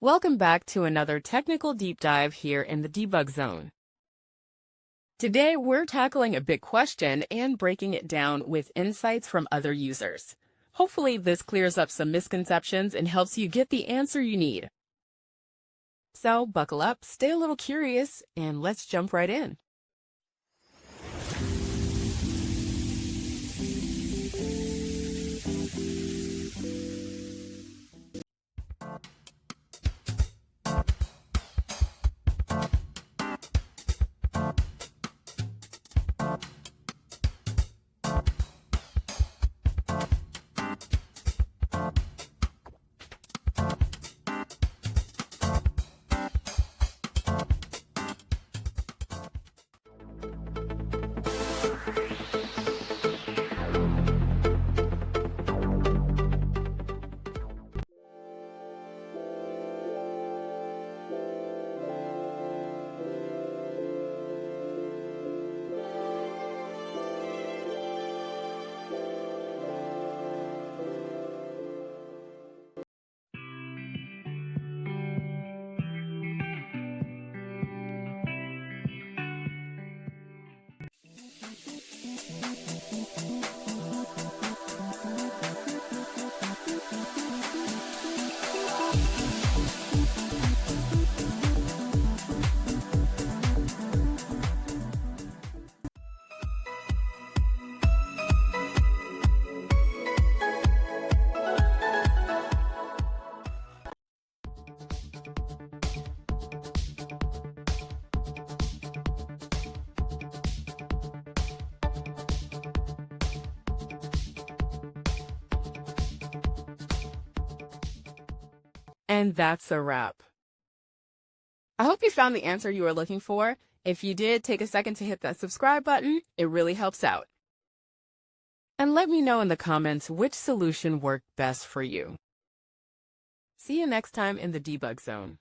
Welcome back to another technical deep dive here in the debug zone. Today, we're tackling a big question and breaking it down with insights from other users. Hopefully, this clears up some misconceptions and helps you get the answer you need. So, buckle up, stay a little curious, and let's jump right in. And that's a wrap. I hope you found the answer you were looking for. If you did, take a second to hit that subscribe button. It really helps out. And let me know in the comments which solution worked best for you. See you next time in the debug zone.